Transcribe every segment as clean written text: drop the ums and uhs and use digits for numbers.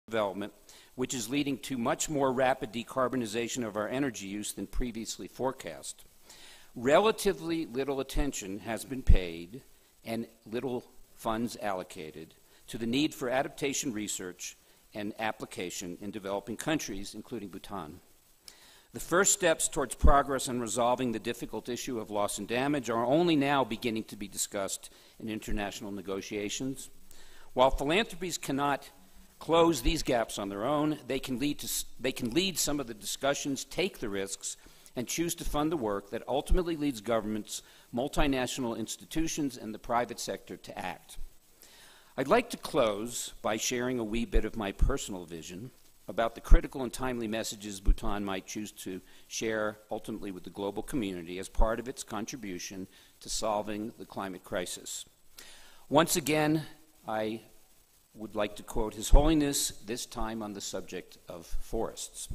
development, which is leading to much more rapid decarbonization of our energy use than previously forecast. Relatively little attention has been paid and little funds allocated to the need for adaptation research and application in developing countries, including Bhutan. The first steps towards progress in resolving the difficult issue of loss and damage are only now beginning to be discussed in international negotiations. While philanthropies cannot close these gaps on their own, they can lead some of the discussions, take the risks, and choose to fund the work that ultimately leads governments, multinational institutions, and the private sector to act. I'd like to close by sharing a wee bit of my personal vision about the critical and timely messages Bhutan might choose to share ultimately with the global community as part of its contribution to solving the climate crisis. Once again, I would like to quote His Holiness, this time on the subject of forests.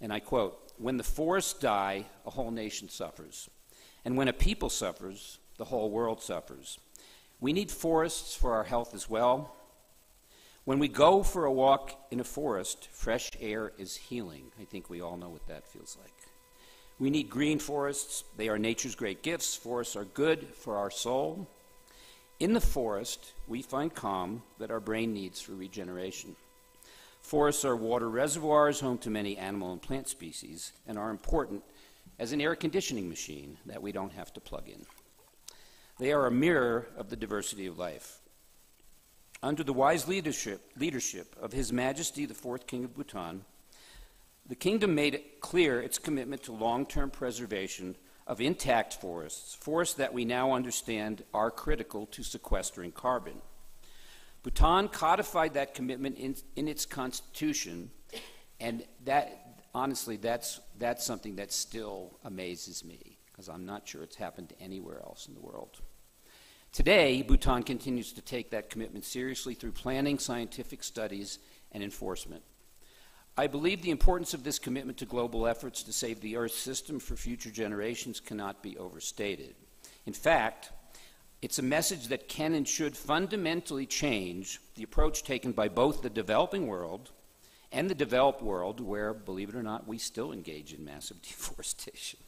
And I quote, "When the forests die, a whole nation suffers. And when a people suffers, the whole world suffers. We need forests for our health as well. When we go for a walk in a forest, fresh air is healing." I think we all know what that feels like. We need green forests. They are nature's great gifts. Forests are good for our soul. In the forest, we find calm that our brain needs for regeneration. Forests are water reservoirs, home to many animal and plant species, and are important as an air conditioning machine that we don't have to plug in. They are a mirror of the diversity of life. Under the wise leadership of His Majesty, the Fourth King of Bhutan, the kingdom made it clear its commitment to long-term preservation of intact forests, forests that we now understand are critical to sequestering carbon. Bhutan codified that commitment in its constitution, and that, honestly, that's something that still amazes me, because I'm not sure it's happened anywhere else in the world. Today, Bhutan continues to take that commitment seriously through planning, scientific studies, and enforcement. I believe the importance of this commitment to global efforts to save the Earth's system for future generations cannot be overstated. In fact, it's a message that can and should fundamentally change the approach taken by both the developing world and the developed world, where, believe it or not, we still engage in massive deforestation.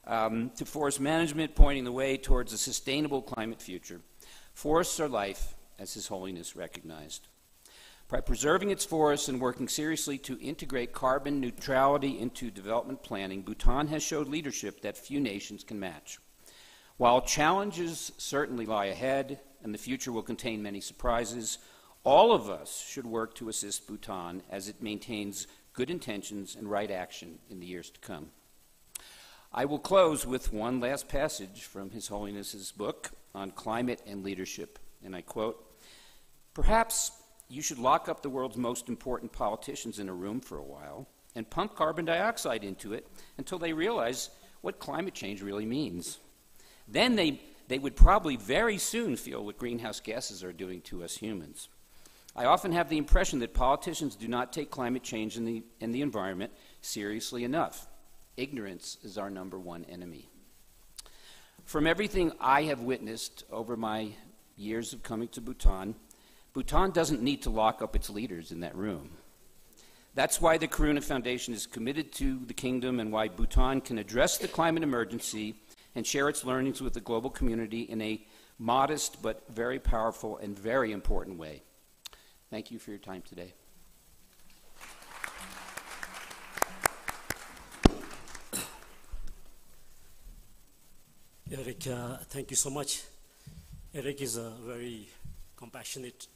To forest management, pointing the way towards a sustainable climate future. Forests are life, as His Holiness recognized. By preserving its forests and working seriously to integrate carbon neutrality into development planning, Bhutan has showed leadership that few nations can match. While challenges certainly lie ahead, and the future will contain many surprises, all of us should work to assist Bhutan as it maintains good intentions and right action in the years to come. I will close with one last passage from His Holiness's book on climate and leadership, and I quote, "Perhaps you should lock up the world's most important politicians in a room for a while and pump carbon dioxide into it until they realize what climate change really means. Then they would probably very soon feel what greenhouse gases are doing to us humans. I often have the impression that politicians do not take climate change and the environment seriously enough. Ignorance is our #1 enemy." From everything I have witnessed over my years of coming to Bhutan, Bhutan doesn't need to lock up its leaders in that room. That's why the Karuna Foundation is committed to the kingdom and why Bhutan can address the climate emergency and share its learnings with the global community in a modest but very powerful and very important way. Thank you for your time today. Eric, thank you so much. Eric is a very compassionate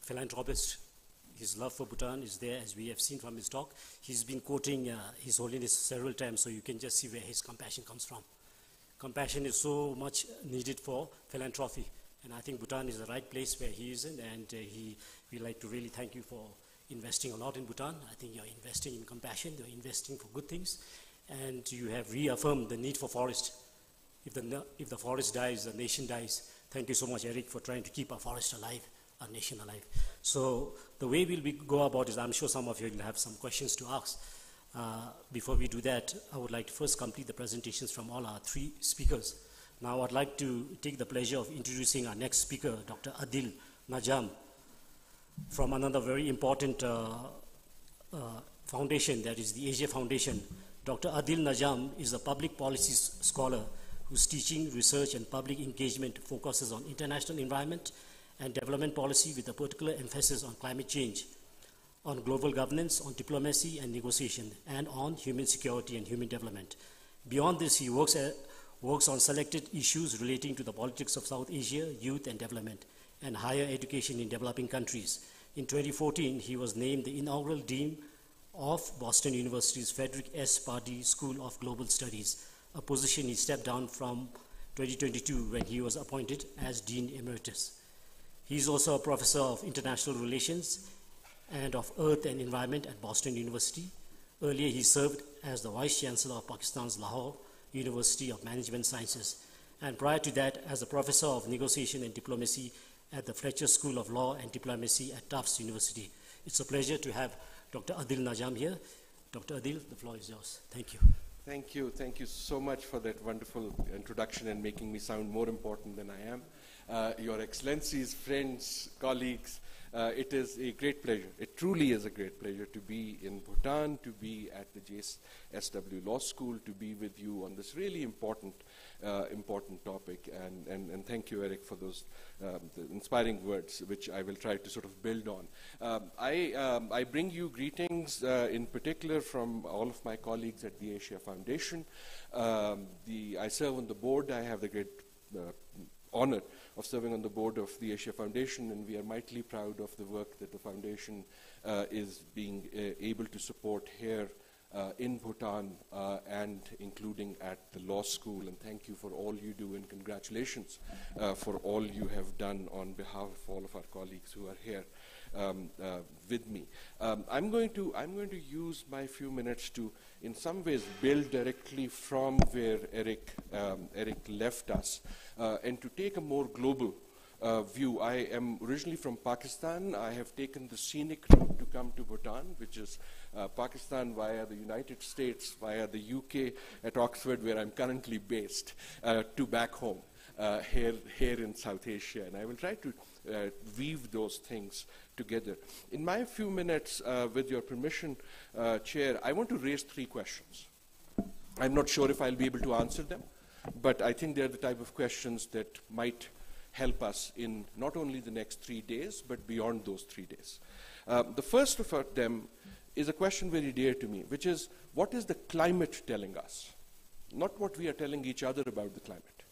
philanthropist. His love for Bhutan is there, as we have seen from his talk. He's been quoting His Holiness several times, so you can just see where his compassion comes from. Compassion is so much needed for philanthropy, and I think Bhutan is the right place where he is in, and we'd like to really thank you for investing a lot in Bhutan. I think you're investing in compassion, you're investing for good things, and you have reaffirmed the need for forest. If the forest dies, the nation dies. Thank you so much, Eric, for trying to keep our forest alive, our nation alive. So the way we'll go about is, I'm sure some of you will have some questions to ask. Before we do that, I would like to first complete the presentations from all our 3 speakers. Now I'd like to take the pleasure of introducing our next speaker, Dr. Adil Najam. from another very important foundation, that is the Asia Foundation. Dr. Adil Najam is a public policy scholar whose teaching, research, and public engagement focuses on international environment and development policy with a particular emphasis on climate change, on global governance, on diplomacy and negotiation, and on human security and human development. Beyond this, he works on selected issues relating to the politics of South Asia, youth and development, and higher education in developing countries. In 2014, he was named the inaugural Dean of Boston University's Frederick S. Pardee School of Global Studies, a position he stepped down from 2022 when he was appointed as Dean Emeritus. He is also a professor of international relations and of Earth and Environment at Boston University. Earlier, he served as the Vice Chancellor of Pakistan's Lahore University of Management Sciences, and prior to that, as a professor of negotiation and diplomacy at the Fletcher School of Law and Diplomacy at Tufts University. It's a pleasure to have Dr. Adil Najam here. Dr. Adil, the floor is yours. Thank you. Thank you. Thank you so much for that wonderful introduction and making me sound more important than I am. Your Excellencies, friends, colleagues, it is a great pleasure. It truly is a great pleasure to be in Bhutan, to be at the JSW Law School, to be with you on this really important topic. And thank you, Eric, for those the inspiring words, which I will try to sort of build on. I bring you greetings in particular from all of my colleagues at the Asia Foundation. I serve on the board. I have the great honor of serving on the board of the Asia Foundation, and we are mightily proud of the work that the foundation is being able to support here in Bhutan and including at the law school. And thank you for all you do, and congratulations for all you have done on behalf of all of our colleagues who are here with me. I'm going to use my few minutes to, in some ways, build directly from where Eric left us, and to take a more global view. I am originally from Pakistan. I have taken the scenic route to come to Bhutan, which is Pakistan via the United States, via the UK at Oxford, where I'm currently based, to back home here in South Asia. And I will try to weave those things together. In my few minutes, with your permission, Chair, I want to raise 3 questions. I'm not sure if I'll be able to answer them, but I think they're the type of questions that might help us in not only the next 3 days, but beyond those 3 days. The first of them is a question very dear to me, which is, what is the climate telling us? Not what we are telling each other about the climate.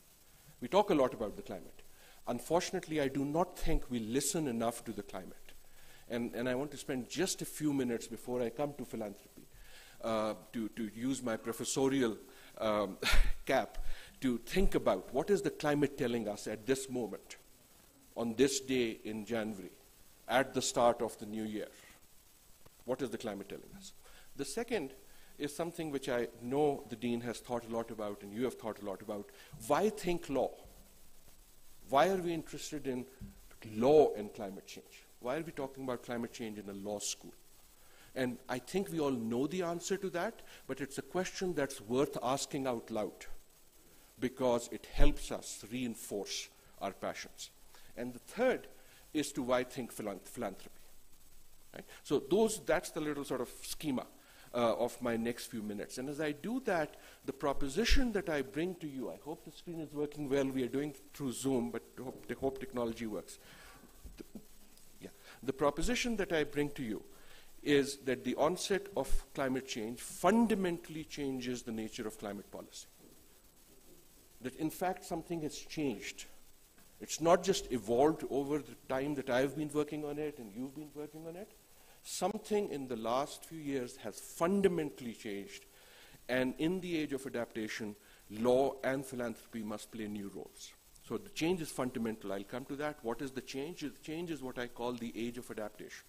We talk a lot about the climate. Unfortunately, I do not think we listen enough to the climate. And I want to spend just a few minutes before I come to philanthropy to use my professorial cap to think about what is the climate telling us at this moment, on this day in January, at the start of the new year. What is the climate telling us? The second is something which I know the Dean has thought a lot about, and you have thought a lot about. Why think law? Why are we interested in law and climate change? Why are we talking about climate change in a law school? And I think we all know the answer to that, but it's a question that's worth asking out loud, because it helps us reinforce our passions. And the third is to why think philanthropy. Right? So that's the little sort of schema of my next few minutes. And as I do that, the proposition that I bring to you, I hope the screen is working well. We are doing it through Zoom, but hope technology works. The proposition that I bring to you is that the onset of climate change fundamentally changes the nature of climate policy. That in fact something has changed. It's not just evolved over the time that I've been working on it and you've been working on it. Something in the last few years has fundamentally changed, and in the age of adaptation, law and philanthropy must play new roles. So the change is fundamental. I'll come to that. What is the change? The change is what I call the age of adaptation.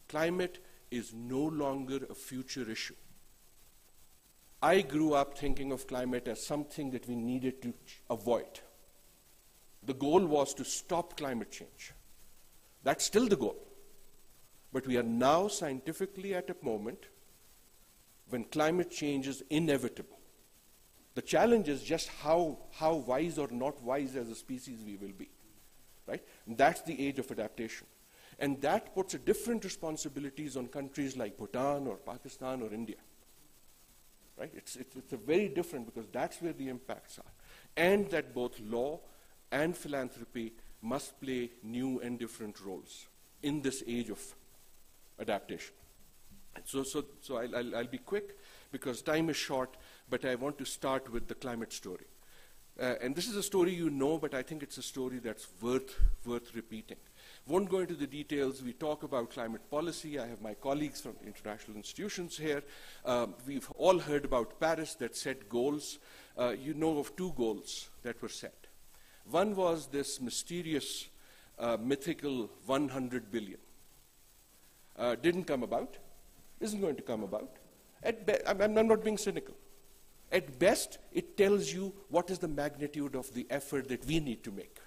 Climate is no longer a future issue. I grew up thinking of climate as something that we needed to avoid. The goal was to stop climate change. That's still the goal. But we are now scientifically at a moment when climate change is inevitable. The challenge is just how wise or not wise as a species we will be. Right? And that's the age of adaptation. And that puts a different responsibilities on countries like Bhutan or Pakistan or India. Right? It's a very different, because that's where the impacts are. And that both law and philanthropy must play new and different roles in this age of adaptation. So I'll be quick because time is short, but I want to start with the climate story. And this is a story you know, but I think it's a story that's worth repeating. Won't go into the details. We talk about climate policy. I have my colleagues from international institutions here. We've all heard about Paris that set goals. You know of two goals that were set. One was this mysterious, mythical 100 billion. Didn't come about, isn't going to come about. I'm not being cynical. At best, it tells you what is the magnitude of the effort that we need to make.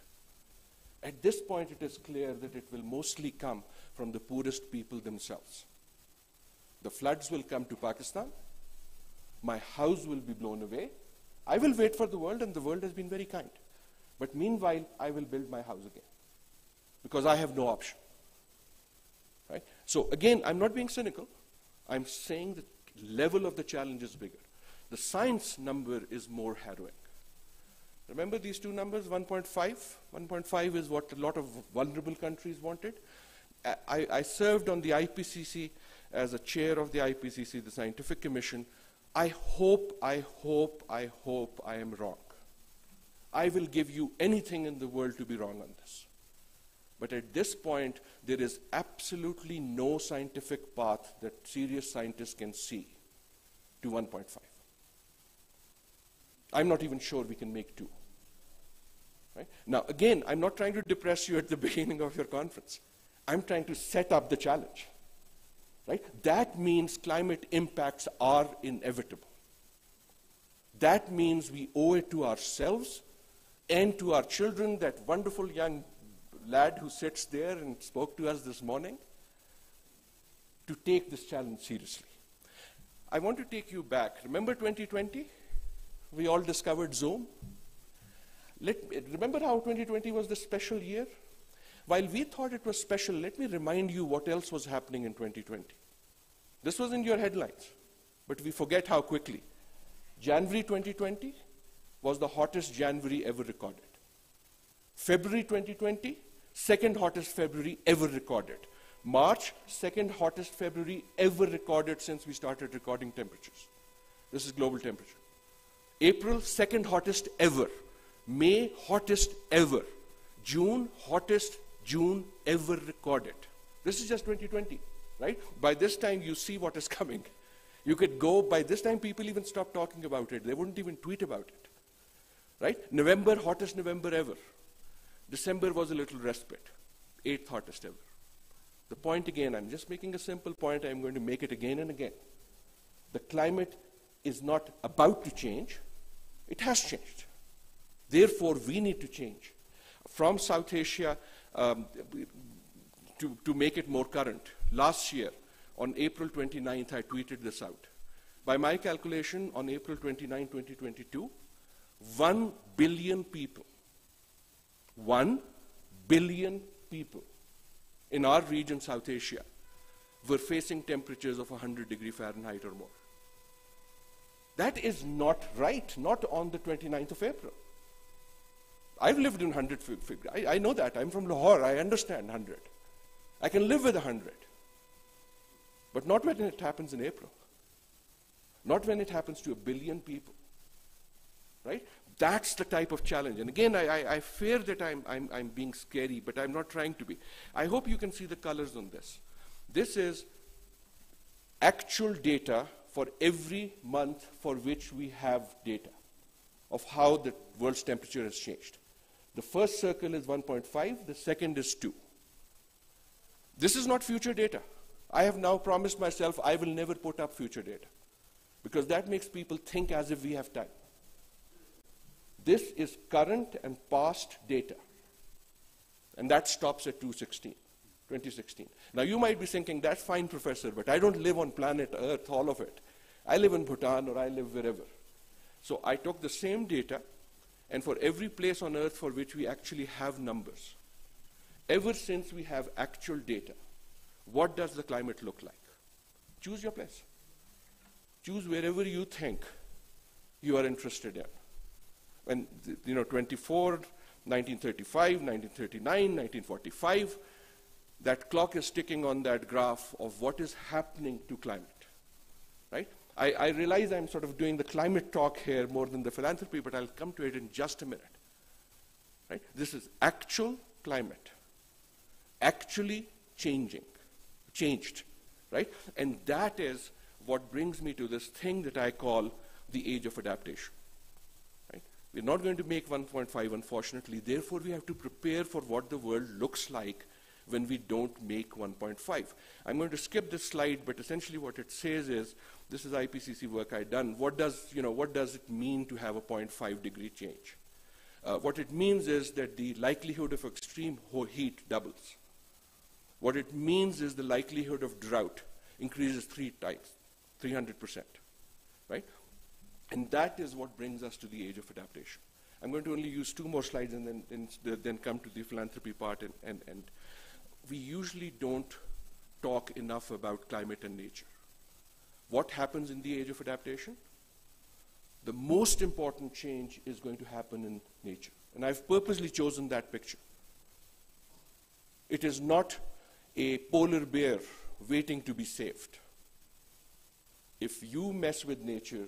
At this point, it is clear that it will mostly come from the poorest people themselves. The floods will come to Pakistan. My house will be blown away. I will wait for the world, and the world has been very kind. But meanwhile, I will build my house again, because I have no option. Right? So again, I'm not being cynical. I'm saying the level of the challenge is bigger. The science number is more harrowing. Remember these two numbers, 1.5? 1.5 is what a lot of vulnerable countries wanted. I served on the IPCC as a chair of the IPCC, the Scientific Commission. I hope I am wrong. I will give you anything in the world to be wrong on this. But at this point, there is absolutely no scientific path that serious scientists can see to 1.5. I'm not even sure we can make 2. Right? Now, again, I'm not trying to depress you at the beginning of your conference. I'm trying to set up the challenge. Right? That means climate impacts are inevitable. That means we owe it to ourselves and to our children, that wonderful young lad who sits there and spoke to us this morning, to take this challenge seriously. I want to take you back. Remember 2020? We all discovered Zoom. Remember how 2020 was the special year? While we thought it was special, let me remind you what else was happening in 2020. This was in your headlines, but we forget how quickly. January 2020 was the hottest January ever recorded. February 2020, second hottest February ever recorded. March, second hottest February ever recorded since we started recording temperatures. This is global temperature. April, second hottest ever. May, hottest ever. June, hottest June ever recorded. This is just 2020, right? By this time, you see what is coming. You could go, by this time, people even stopped talking about it. They wouldn't even tweet about it, right? November, hottest November ever. December was a little respite. 8th hottest ever. The point again, I'm just making a simple point. I'm going to make it again and again. The climate is not about to change. It has changed. Therefore, we need to change. From South Asia, to make it more current, last year, on April 29th, I tweeted this out. By my calculation, on April 29, 2022, 1 billion people, 1 billion people in our region, South Asia, were facing temperatures of 100 degrees Fahrenheit or more. That is not right, not on the 29th of April. I've lived in 100, I know that. I'm from Lahore, I understand 100. I can live with 100. But not when it happens in April. Not when it happens to 1 billion people. Right? That's the type of challenge. And again, I fear that I'm being scary, but I'm not trying to be. I hope you can see the colors on this. This is actual data for every month for which we have data of how the world's temperature has changed. The first circle is 1.5, the second is 2. This is not future data. I have now promised myself I will never put up future data, because that makes people think as if we have time. This is current and past data, and that stops at 2016. Now you might be thinking, that's fine, Professor, but I don't live on planet Earth, all of it. I live in Bhutan or I live wherever. So I took the same data, and for every place on Earth for which we actually have numbers, ever since we have actual data, what does the climate look like? Choose your place. Choose wherever you think you are interested in. And, 24, 1935, 1939, 1945, that clock is ticking on that graph of what is happening to climate, right? I realize I'm sort of doing the climate talk here more than the philanthropy, but I'll come to it in just a minute, right? This is actual climate, actually changed, right? And that is what brings me to this thing that I call the age of adaptation, right? We're not going to make 1.5, unfortunately. Therefore, we have to prepare for what the world looks like when we don't make 1.5. I'm going to skip this slide, but essentially what it says is, this is IPCC work I've done. What does it mean to have a 0.5 degree change? What it means is that the likelihood of extreme heat doubles. What it means is the likelihood of drought increases 3 times, 300%, right? And that is what brings us to the age of adaptation. I'm going to only use 2 more slides and then come to the philanthropy part. And we usually don't talk enough about climate and nature. What happens in the age of adaptation? The most important change is going to happen in nature. And I've purposely chosen that picture. It is not a polar bear waiting to be saved. If you mess with nature,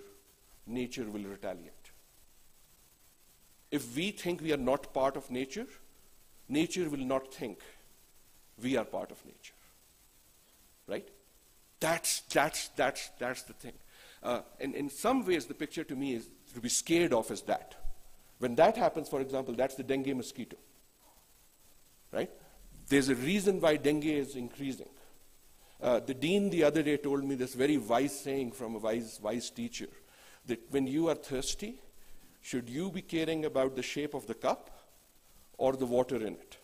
nature will retaliate. If we think we are not part of nature, nature will not think we are part of nature, right? That's the thing. And in some ways, the picture to me is to be scared of is that. When that happens, for example, that's the dengue mosquito, right? There's a reason why dengue is increasing. The dean the other day told me this very wise saying from a wise teacher, that when you are thirsty, should you be caring about the shape of the cup or the water in it?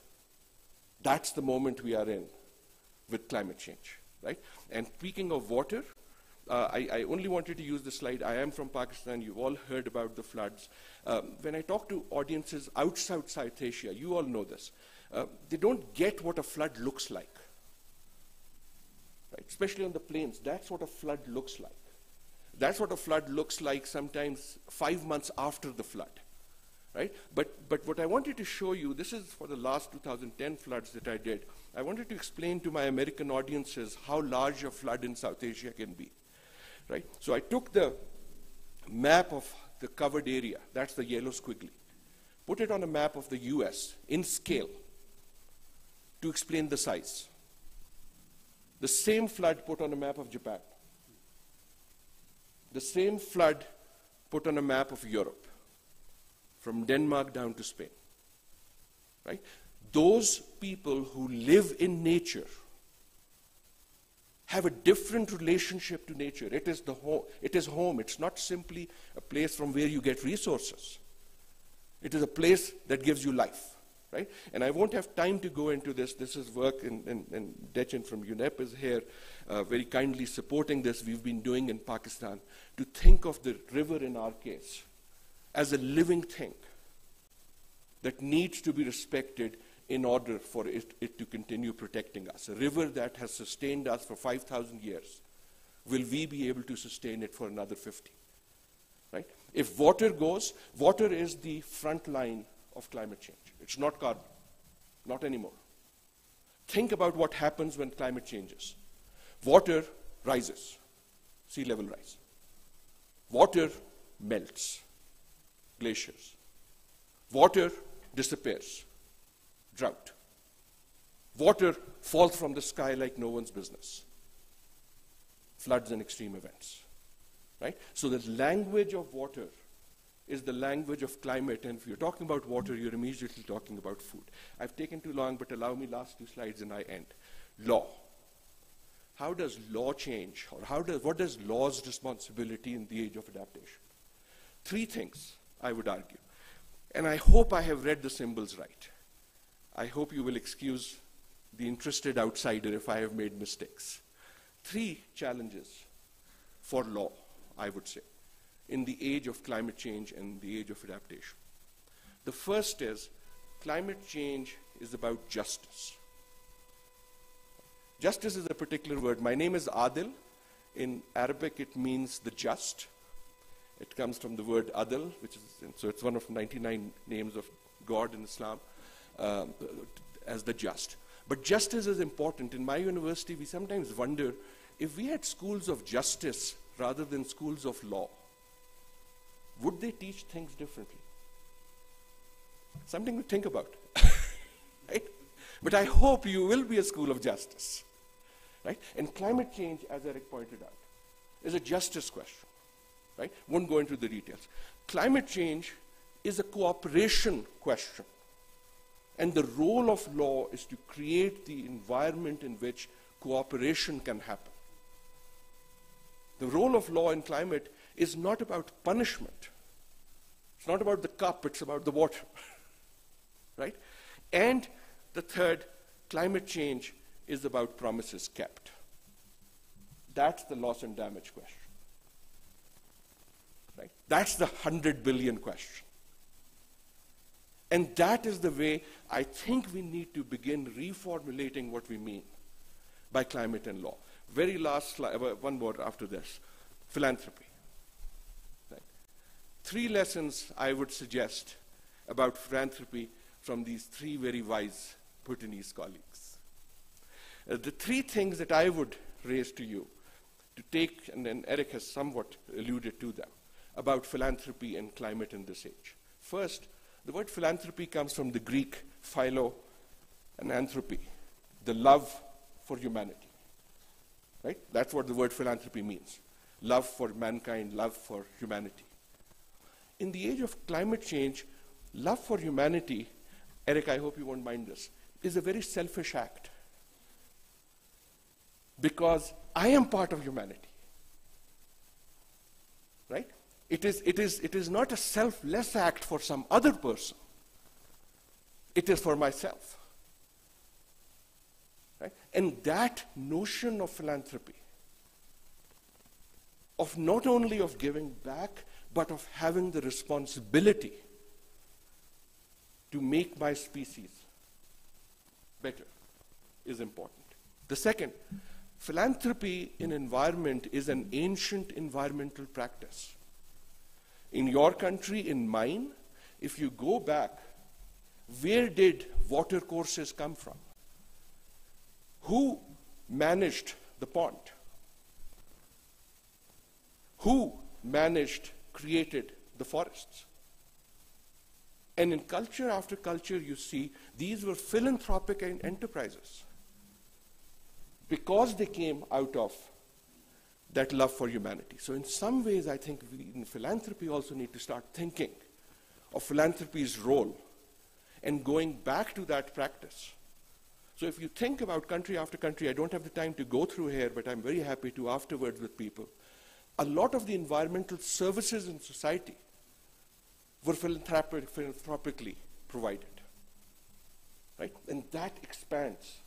That's the moment we are in with climate change, right? And speaking of water, I only wanted to use this slide. I am from Pakistan. You've all heard about the floods. When I talk to audiences outside South Asia, you all know this. They don't get what a flood looks like, right? Especially on the plains. That's what a flood looks like. That's what a flood looks like sometimes 5 months after the flood, right? But what I wanted to show you, this is for the last 2010 floods that I did. I wanted to explain to my American audiences how large a flood in South Asia can be, right? So I took the map of the covered area, that's the yellow squiggly, put it on a map of the US in scale to explain the size. The same flood put on a map of Japan. The same flood put on a map of Europe, from Denmark down to Spain, right? Those people who live in nature have a different relationship to nature. It is home. It's not simply a place from where you get resources. It is a place that gives you life, right? And I won't have time to go into this. This is work, and Dechen from UNEP is here very kindly supporting this. We've been doing in Pakistan to think of the river in our case as a living thing that needs to be respected in order for it to continue protecting us. A river that has sustained us for 5,000 years, will we be able to sustain it for another 50? Right? If water goes, water is the front line of climate change. It's not carbon, not anymore. Think about what happens when climate changes. Water rises, sea level rise. Water melts, glaciers. Water disappears, drought. Water falls from the sky like no one's business. Floods and extreme events, right? So the language of water is the language of climate, and if you're talking about water, you're immediately talking about food. I've taken too long, but allow me last 2 slides and I end. Law. How does law change, or what is law's responsibility in the age of adaptation? 3 things, I would argue. And I hope I have read the symbols right. I hope you will excuse the interested outsider if I have made mistakes. 3 challenges for law, I would say, in the age of climate change and the age of adaptation. The first is climate change is about justice. Justice is a particular word. My name is Adil. In Arabic, it means the just. It comes from the word Adil, so it's one of 99 names of God in Islam, as the just. But justice is important. In my university, we sometimes wonder if we had schools of justice rather than schools of law, would they teach things differently? Something to think about, right? But I hope you will be a school of justice, right? And climate change, as Eric pointed out, is a justice question, right? Won't go into the details. Climate change is a cooperation question. And the role of law is to create the environment in which cooperation can happen. The role of law in climate is not about punishment. It's not about the cup, it's about the water, right? And the third, climate change is about promises kept. That's the loss and damage question, right? That's the 100 billion question. And that is the way I think we need to begin reformulating what we mean by climate and law. Very last slide, one more after this, philanthropy. Right. 3 lessons I would suggest about philanthropy from these 3 very wise Bhutanese colleagues. The 3 things that I would raise to you to take, and then Eric has somewhat alluded to them, about philanthropy and climate in this age. First, the word philanthropy comes from the Greek philo and anthropy, the love for humanity. Right? That's what the word philanthropy means. Love for mankind, love for humanity. In the age of climate change, love for humanity, Eric, I hope you won't mind this, is a very selfish act. Because I am part of humanity. Right? It is not a selfless act for some other person. It is for myself. Right? And that notion of philanthropy, of not only of giving back, but of having the responsibility to make my species better, is important. The second, philanthropy in environment is an ancient environmental practice. In your country, in mine, if you go back, where did water courses come from? Who managed the pond? Who created the forests? And in culture after culture, you see, these were philanthropic enterprises because they came out of that love for humanity. So in some ways, I think we in philanthropy also need to start thinking of philanthropy's role and going back to that practice. So if you think about country after country, I don't have the time to go through here, but I'm very happy to afterwards with people. A lot of the environmental services in society were philanthropically provided. Right? And that expands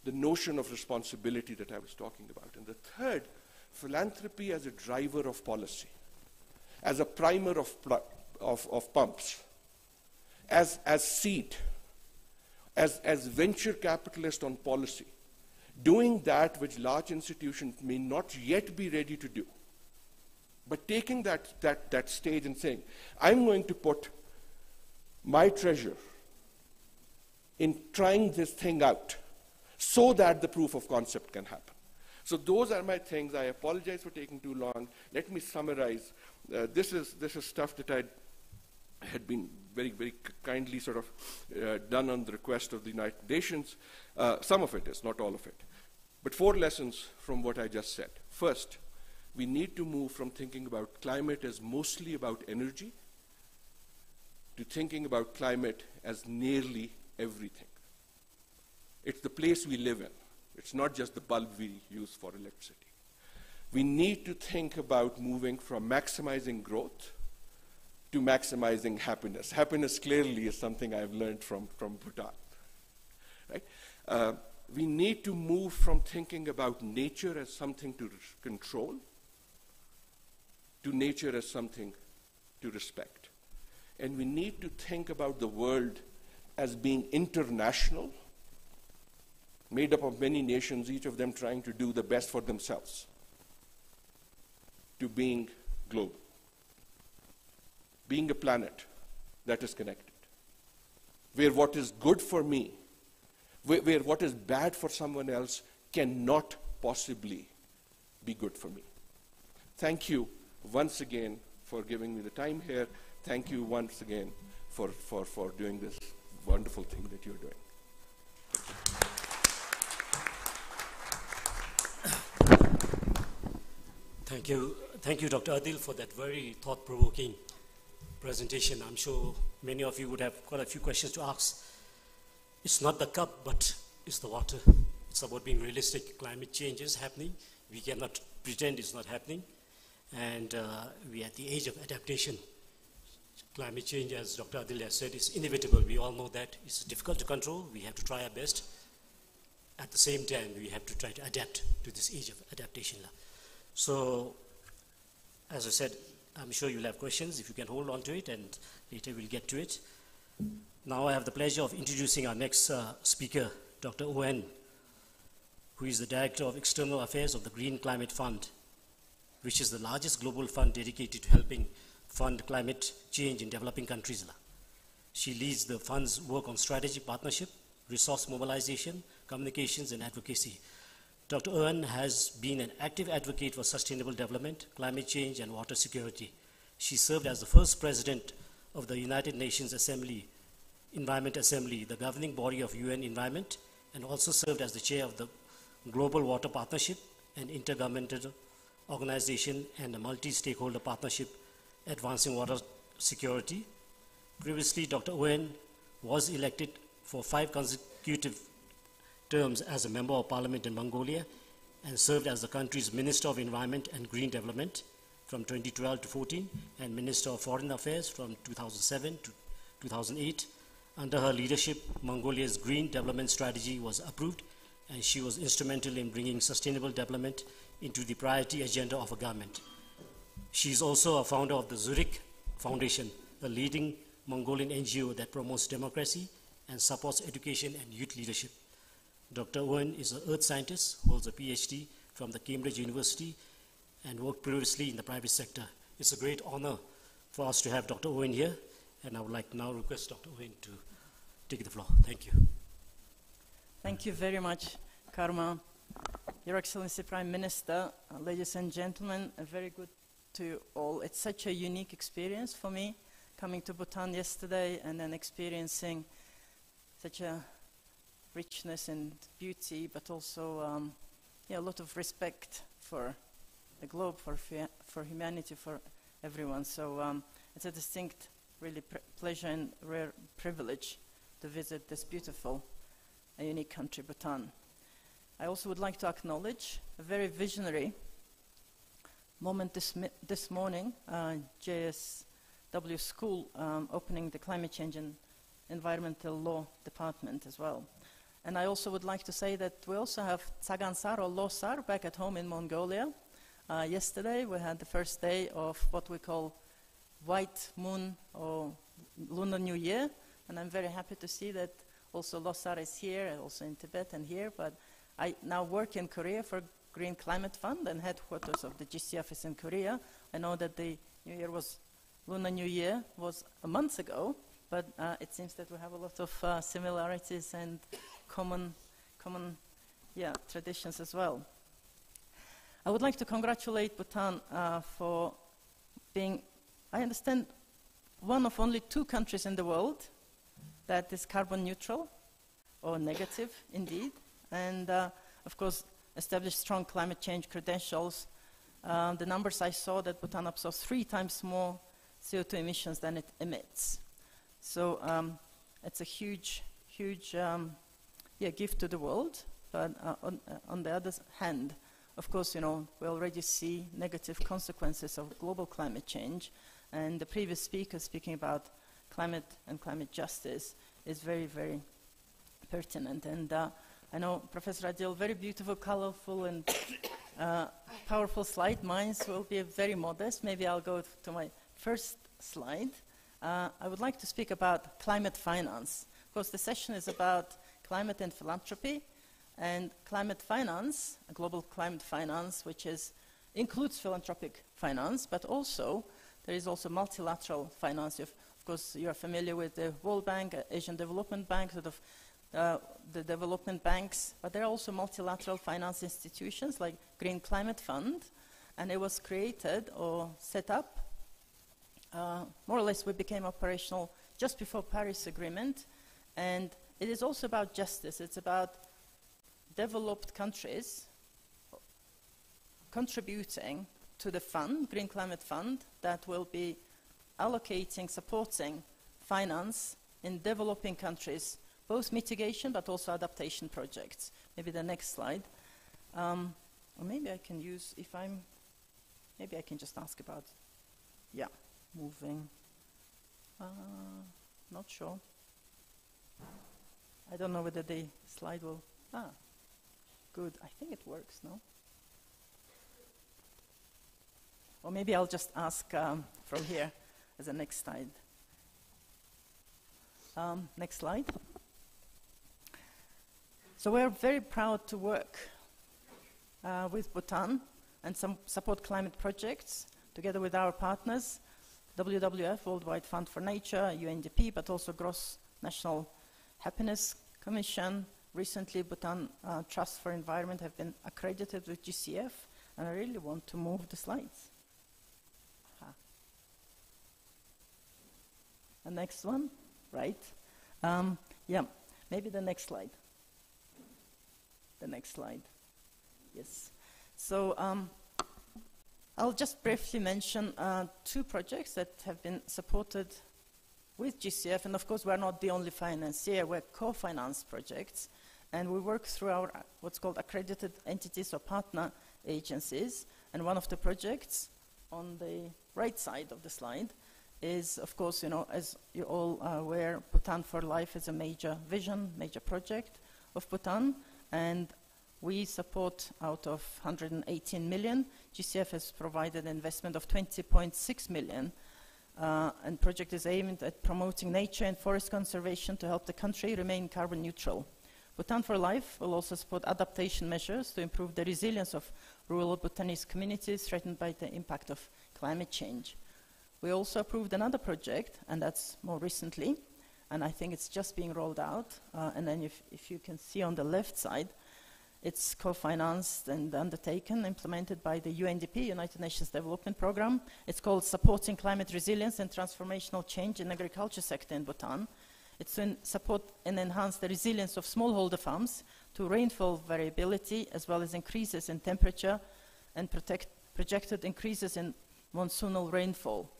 the notion of responsibility that I was talking about. And the third, philanthropy as a driver of policy, as a primer of pumps, as seed, as venture capitalist on policy, doing that which large institutions may not yet be ready to do, but taking that stage and saying, I'm going to put my treasure in trying this thing out so that the proof of concept can happen. So those are my things. I apologize for taking too long. Let me summarize. This is stuff that I had been very, very kindly sort of done on the request of the United Nations. Some of it is, not all of it. But 4 lessons from what I just said. First, we need to move from thinking about climate as mostly about energy to thinking about climate as nearly everything. It's the place we live in. It's not just the bulb we use for electricity. We need to think about moving from maximizing growth to maximizing happiness. Happiness clearly is something I've learned from Bhutan. Right? We need to move from thinking about nature as something to control to nature as something to respect. And we need to think about the world as being international, made up of many nations, each of them trying to do the best for themselves, to being global, being a planet that is connected, where what is good for me, where what is bad for someone else cannot possibly be good for me. Thank you once again for giving me the time here. Thank you once again for doing this wonderful thing that you're doing. Thank you, Dr. Adil, for that very thought-provoking presentation. I'm sure many of you would have got a few questions to ask. It's not the cup, but it's the water. It's about being realistic. Climate change is happening. We cannot pretend it's not happening. And we're at the age of adaptation. Climate change, as Dr. Adil has said, is inevitable. We all know that. It's difficult to control. We have to try our best. At the same time, we have to try to adapt to this age of adaptation. So, as I said, I'm sure you'll have questions if you can hold on to it, and later we'll get to it. Now I have the pleasure of introducing our next speaker, Dr. Owen, who is the Director of External Affairs of the Green Climate Fund, which is the largest global fund dedicated to helping fund climate change in developing countries. She leads the fund's work on strategic partnership, resource mobilization, communications, and advocacy. Dr. Owen has been an active advocate for sustainable development, climate change, and water security. She served as the first president of the United Nations Assembly, Environment Assembly, the governing body of UN Environment, and also served as the chair of the Global Water Partnership, an intergovernmental organization and a multi-stakeholder partnership advancing water security. Previously, Dr. Owen was elected for 5 consecutive terms as a member of parliament in Mongolia and served as the country's Minister of Environment and Green Development from 2012 to 14 and Minister of Foreign Affairs from 2007 to 2008. Under her leadership, Mongolia's Green Development Strategy was approved, and she was instrumental in bringing sustainable development into the priority agenda of her government. She is also a founder of the Zurich Foundation, a leading Mongolian NGO that promotes democracy and supports education and youth leadership. Dr. Owen is an earth scientist, holds a PhD from the Cambridge University, and worked previously in the private sector. It's a great honor for us to have Dr. Owen here, and I would like to now request Dr. Owen to take the floor. Thank you. Thank you very much, Karma. Your Excellency Prime Minister, ladies and gentlemen, very good to you all. It's such a unique experience for me, coming to Bhutan yesterday and then experiencing such a richness and beauty, but also a lot of respect for the globe, for humanity, for everyone. So it's a distinct, really pleasure and rare privilege to visit this beautiful, unique country, Bhutan. I also would like to acknowledge a very visionary moment this morning, JSW School opening the Climate Change and Environmental Law Department as well. And I also would like to say that we also have Tsagansar or Losar back at home in Mongolia. Yesterday we had the first day of what we call White Moon or Lunar New Year, and I'm very happy to see that also Losar is here, also in Tibet and here, but I now work in Korea for Green Climate Fund and headquarters of the GC office in Korea. I know that the New Year was, Lunar New Year was a month ago, but it seems that we have a lot of similarities and common traditions as well. I would like to congratulate Bhutan for being, I understand, one of only 2 countries in the world that is carbon neutral, or negative indeed, and of course established strong climate change credentials. The numbers I saw that Bhutan absorbs 3 times more CO2 emissions than it emits. So it's a huge gift to the world, but on the other hand, of course, we already see negative consequences of global climate change, and the previous speaker speaking about climate and climate justice is very, very pertinent. And I know Professor Adil, very beautiful, colorful, and powerful slide. Mine will be very modest. Maybe I'll go to my first slide. I would like to speak about climate finance. Of course, the session is about climate and philanthropy, and climate finance, global climate finance, which includes philanthropic finance, but also there is also multilateral finance. Of course, you are familiar with the World Bank, Asian Development Bank, sort of the development banks, but there are also multilateral finance institutions like Green Climate Fund, and it was created or set up, more or less we became operational just before Paris Agreement, and it is also about justice. It's about developed countries contributing to the fund, Green Climate Fund, that will be allocating, supporting finance in developing countries, both mitigation but also adaptation projects. Maybe the next slide. Or maybe I can use, maybe I can just ask about, moving. Not sure. I don't know whether the slide will, good, I think it works, no? Or maybe I'll just ask from here as a next slide. Next slide. So we're very proud to work with Bhutan and support climate projects together with our partners, WWF, Worldwide Fund for Nature, UNDP, but also Gross National Happiness Commission. Recently, Bhutan Trust for Environment have been accredited with GCF, and I really want to move the slides. The next one, right? Maybe the next slide. The next slide. Yes. So I'll just briefly mention two projects that have been supported with GCF, and of course we're not the only financier, we're co-finance projects, and we work through our what's called accredited entities or partner agencies, and one of the projects on the right side of the slide is, of course, as you all are aware, Bhutan for Life is a major vision, major project of Bhutan, and we support out of 118 million. GCF has provided an investment of 20.6 million, and project is aimed at promoting nature and forest conservation to help the country remain carbon neutral. Bhutan for Life will also support adaptation measures to improve the resilience of rural Bhutanese communities threatened by the impact of climate change. We also approved another project, and that's more recently, and I think it's just being rolled out. And then if you can see on the left side, it's co-financed and undertaken, implemented by the UNDP, United Nations Development Programme. It's called Supporting Climate Resilience and Transformational Change in Agriculture Sector in Bhutan. It's to support and enhance the resilience of smallholder farms to rainfall variability, as well as increases in temperature and projected increases in monsoonal rainfall.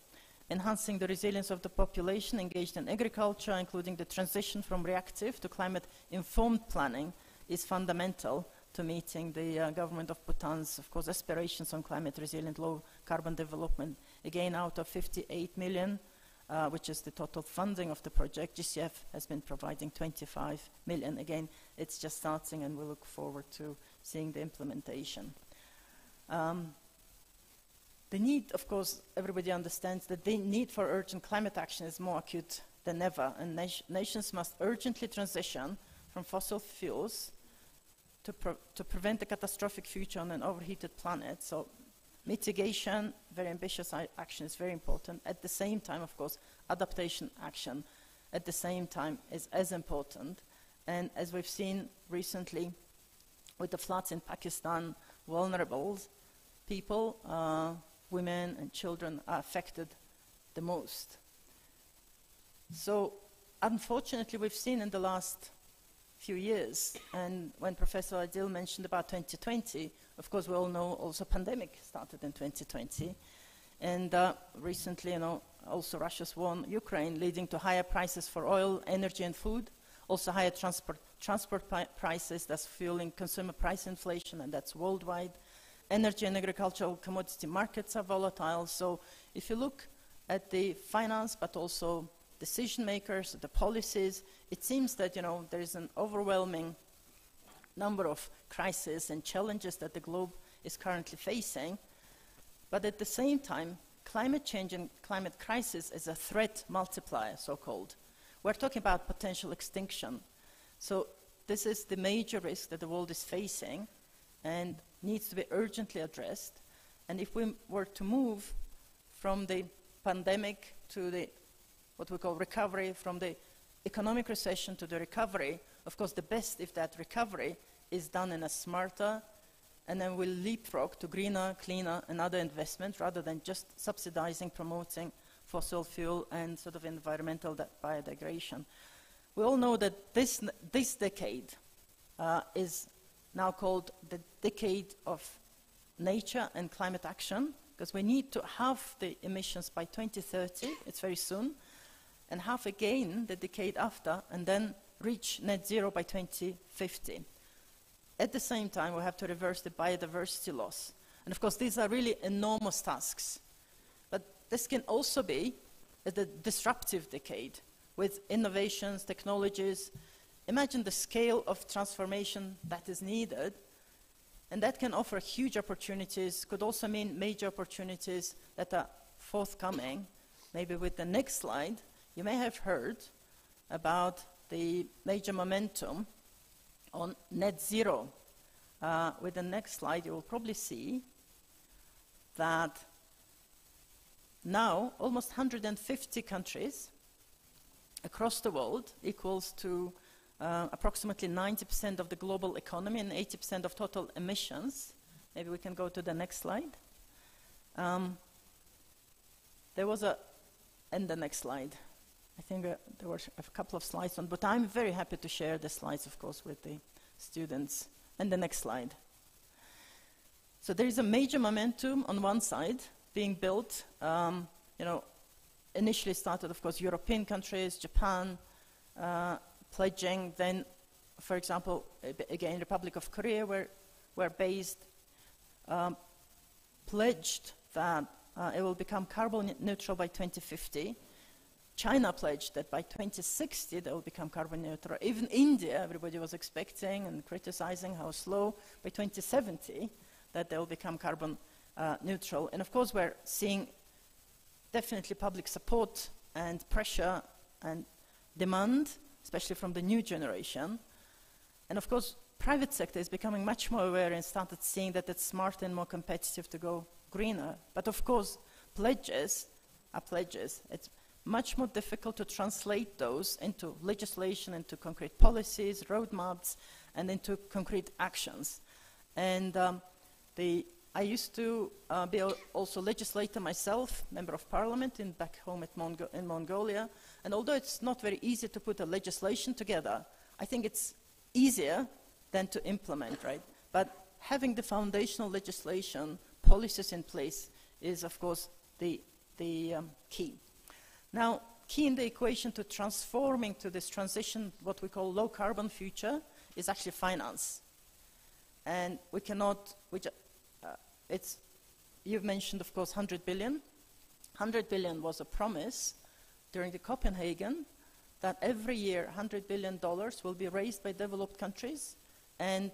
Enhancing the resilience of the population engaged in agriculture, including the transition from reactive to climate-informed planning, is fundamental to meeting the government of Bhutan's, of course, aspirations on climate-resilient, low-carbon development. Again, out of 58 million, which is the total funding of the project, GCF has been providing 25 million. Again, it's just starting, and we look forward to seeing the implementation. The need, of course, everybody understands that the need for urgent climate action is more acute than ever, and nations must urgently transition from fossil fuels to prevent a catastrophic future on an overheated planet. So mitigation, very ambitious action is very important. At the same time, of course, adaptation action at the same time is as important. And as we've seen recently with the floods in Pakistan, vulnerable people, women and children are affected the most. So unfortunately, we've seen in the last few years, and when Professor Adil mentioned about 2020, of course we all know also pandemic started in 2020, and recently, also Russia's war on Ukraine, leading to higher prices for oil, energy and food, also higher transport prices, that's fueling consumer price inflation, and that's worldwide. Energy and agricultural commodity markets are volatile, so if you look at the finance, but also decision makers, the policies, it seems that there is an overwhelming number of crises and challenges that the globe is currently facing. But at the same time, climate change and climate crisis is a threat multiplier, so-called. we're talking about potential extinction. So this is the major risk that the world is facing and needs to be urgently addressed. And if we were to move from the pandemic to the, what we call recovery, from the economic recession to the recovery, of course the best if that recovery is done in a smarter, and then we'll leapfrog to greener, cleaner, and other investments rather than just subsidizing, promoting fossil fuel and sort of environmental biodegradation. We all know that this decade is now called the decade of nature and climate action, because we need to halve the emissions by 2030, it's very soon, and half again the decade after, and then reach net zero by 2050. At the same time, we have to reverse the biodiversity loss. And of course, these are really enormous tasks. But this can also be the disruptive decade with innovations, technologies. Imagine the scale of transformation that is needed. And that can offer huge opportunities, could also mean major opportunities that are forthcoming. Maybe with the next slide, you may have heard about the major momentum on net zero. With the next slide, you will probably see that now almost 150 countries across the world, equals to approximately 90% of the global economy and 80% of total emissions. Maybe we can go to the next slide. There was and the next slide. I think there were a couple of slides on, but I'm very happy to share the slides, of course, with the students. And the next slide. So there is a major momentum on one side being built. Initially started, of course, European countries, Japan, pledging. Then, for example, again, Republic of Korea, where based, pledged that it will become carbon neutral by 2050. China pledged that by 2060 they will become carbon neutral. Even India, everybody was expecting and criticizing how slow, by 2070 that they will become carbon neutral. And of course we're seeing definitely public support and pressure and demand, especially from the new generation. And of course private sector is becoming much more aware and started seeing that it's smarter and more competitive to go greener. But of course pledges are pledges. It's much more difficult to translate those into legislation, into concrete policies, roadmaps, and into concrete actions. And I used to be also legislator myself, member of parliament back home in Mongolia. And although it's not very easy to put a legislation together, I think it's easier than to implement, right? But having the foundational legislation, policies in place is, of course, the key. Now, key in the equation to transforming to this transition, what we call low carbon future, is actually finance. And we cannot, you've mentioned, of course, 100 billion. 100 billion was a promise during the Copenhagen that every year $100 billion will be raised by developed countries and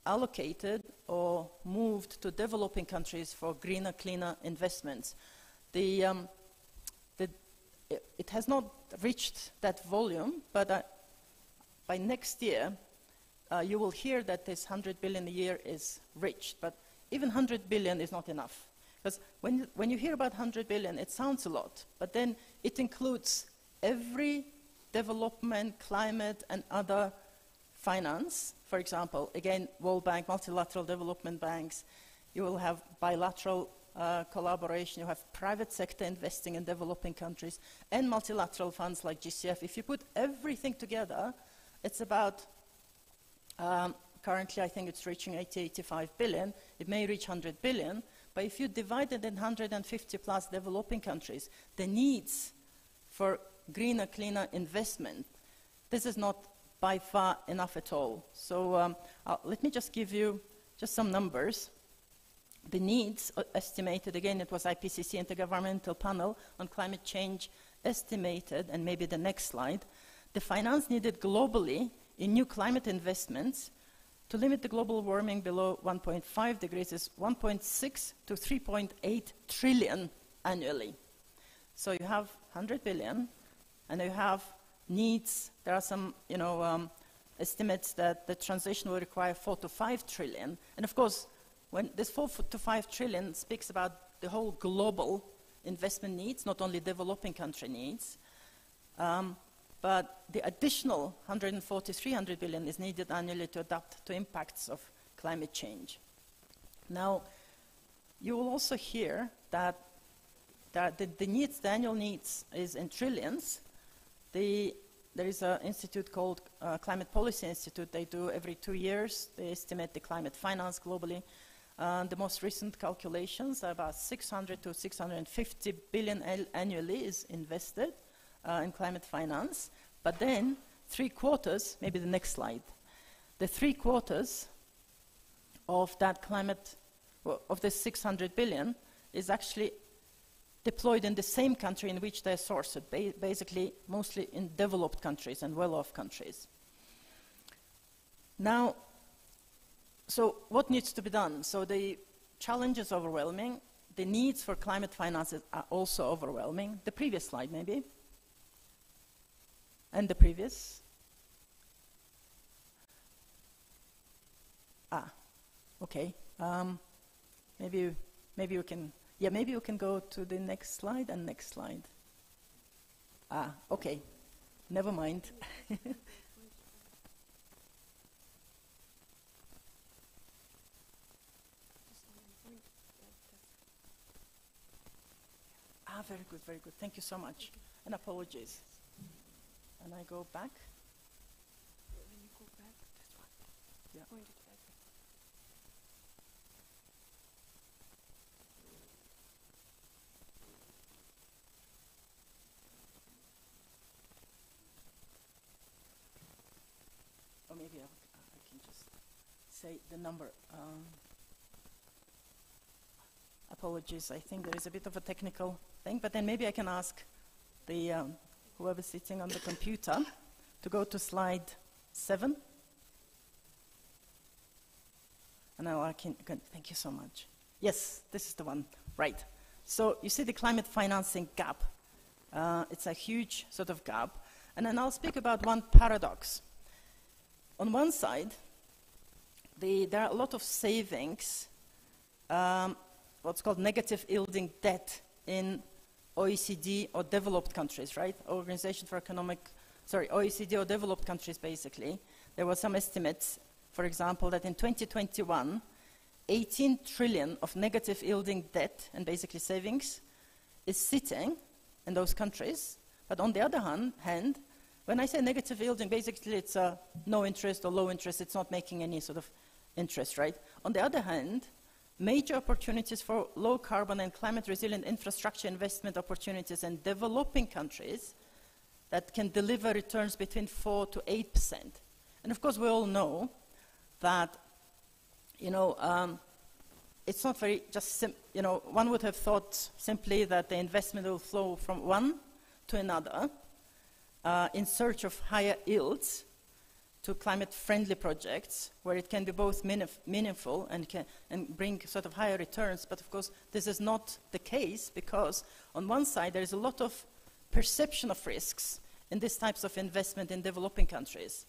allocated or moved to developing countries for greener, cleaner investments. It has not reached that volume, but by next year, you will hear that this 100 billion a year is reached. But even 100 billion is not enough. Because when you hear about 100 billion, it sounds a lot, but then it includes every development, climate, and other finance. For example, again, World Bank, multilateral development banks. You will have bilateral collaboration, you have private sector investing in developing countries, and multilateral funds like GCF. If you put everything together, it's about, currently I think it's reaching 85 billion. It may reach 100 billion, but if you divide it in 150 plus developing countries, the needs for greener, cleaner investment, this is not by far enough at all. So let me just give you just some numbers. The needs estimated, again, it was IPCC Intergovernmental Panel on Climate Change estimated, and maybe the next slide, the finance needed globally in new climate investments to limit the global warming below 1.5 degrees is 1.6 to 3.8 trillion annually. So you have 100 billion, and you have needs. There are some, estimates that the transition will require 4 to 5 trillion. And of course, when this 4 to 5 trillion speaks about the whole global investment needs, not only developing country needs, but the additional 140, 300 billion is needed annually to adapt to impacts of climate change. Now, you will also hear that the needs, the annual needs is in trillions. There is an institute called Climate Policy Institute. They do every 2 years. They estimate the climate finance globally. The most recent calculations are about 600 to 650 billion annually is invested in climate finance. But then 3/4, maybe the next slide, the 3/4 of that climate, of the 600 billion is actually deployed in the same country in which they're sourced, basically mostly in developed countries and well-off countries. Now, so what needs to be done? So the challenge is overwhelming. The needs for climate finances are also overwhelming. The previous slide, maybe. And the previous. Okay. Maybe you can. Yeah, maybe you can go to the next slide and next slide. Okay. Never mind. Very good, very good. Thank you so much. And apologies. And I go back. When you go back, this one. Yeah. Point it back. Or maybe I can just say the number. Apologies, I think there is a bit of a technical thing, but then maybe I can ask the whoever's sitting on the computer to go to slide 7. And now I can, thank you so much. Yes, this is the one, right. So you see the climate financing gap. It's a huge sort of gap. And then I'll speak about one paradox. On one side, there are a lot of savings, what's called negative yielding debt in OECD or developed countries, right? OECD or developed countries, basically. There were some estimates, for example, that in 2021, 18 trillion of negative yielding debt and basically savings is sitting in those countries. But on the other hand, when I say negative yielding, basically it's no interest or low interest. It's not making any sort of interest, right? On the other hand, major opportunities for low carbon and climate resilient infrastructure investment opportunities in developing countries that can deliver returns between 4 to 8%. And of course, we all know that, it's not very just, one would have thought simply that the investment will flow from one to another in search of higher yields to climate-friendly projects where it can be both meaningful and bring sort of higher returns. But of course, this is not the case because on one side, there is a lot of perception of risks in these types of investment in developing countries.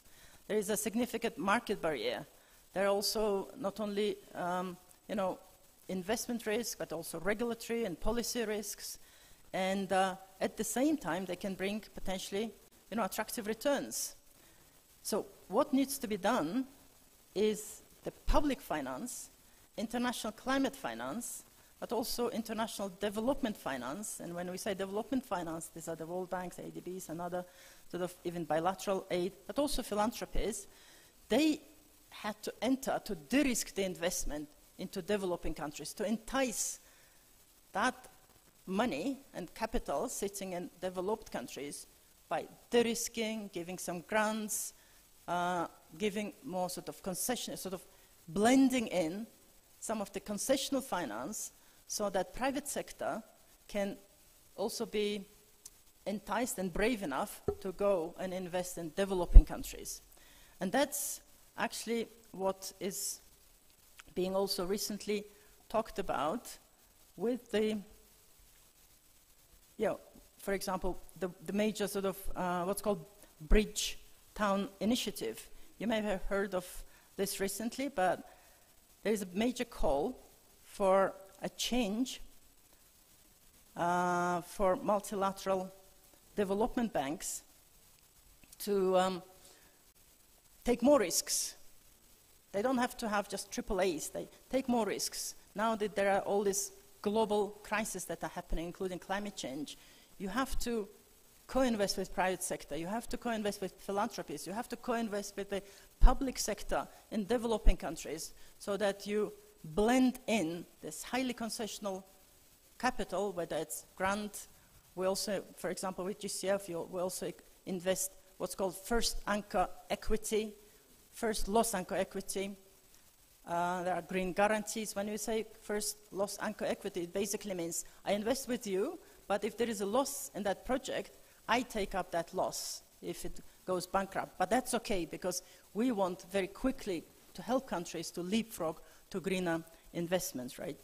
There is a significant market barrier. There are also not only, investment risk, but also regulatory and policy risks. And at the same time, they can bring potentially, attractive returns. So what needs to be done is the public finance, international climate finance, but also international development finance. And when we say development finance, these are the World Banks, ADBs, and other sort of even bilateral aid, but also philanthropies. They had to enter to de-risk the investment into developing countries, to entice that money and capital sitting in developed countries by de-risking, giving some grants, giving more sort of concession, sort of blending in some of the concessional finance so that private sector can also be enticed and brave enough to go and invest in developing countries. And that's actually what is being also recently talked about with the, for example, the major sort of what's called Bridge Town initiative. You may have heard of this recently, but there is a major call for a change for multilateral development banks to take more risks. They don't have to have just AAAs, they take more risks. Now that there are all these global crises that are happening, including climate change, you have to co-invest with private sector, you have to co-invest with philanthropies, you have to co-invest with the public sector in developing countries so that you blend in this highly concessional capital, whether it's grant. We also, for example, with GCF, we also invest what's called first anchor equity, first loss anchor equity. There are green guarantees. When you say first loss anchor equity, it basically means I invest with you, but if there is a loss in that project, I take up that loss if it goes bankrupt. But that's okay, because we want very quickly to help countries to leapfrog to greener investments, right?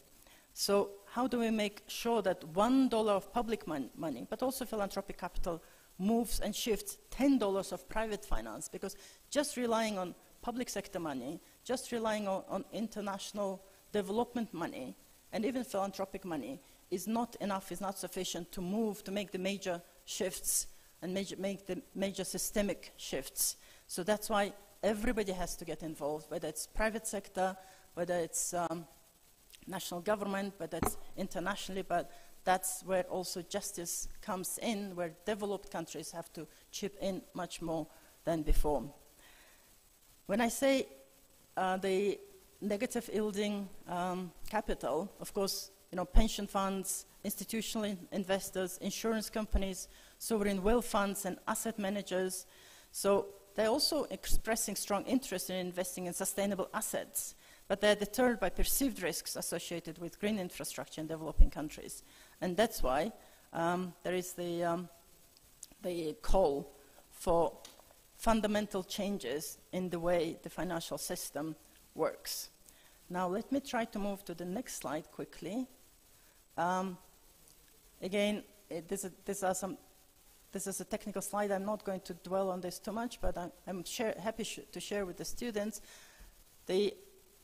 So how do we make sure that $1 of public money, but also philanthropic capital, moves and shifts $10 of private finance? Because just relying on public sector money, just relying on international development money, and even philanthropic money is not enough, is not sufficient to move, to make the major shifts and make the major systemic shifts. So that's why everybody has to get involved, whether it's private sector, whether it's national government, whether it's internationally, but that's where also justice comes in, where developed countries have to chip in much more than before. When I say the negative yielding capital, of course, pension funds, institutional investors, insurance companies, sovereign wealth funds, and asset managers. So they're also expressing strong interest in investing in sustainable assets, but they're deterred by perceived risks associated with green infrastructure in developing countries. And that's why there is the call for fundamental changes in the way the financial system works. Now let me try to move to the next slide quickly. Again, this is a technical slide. I'm not going to dwell on this too much, but I'm happy to share with the students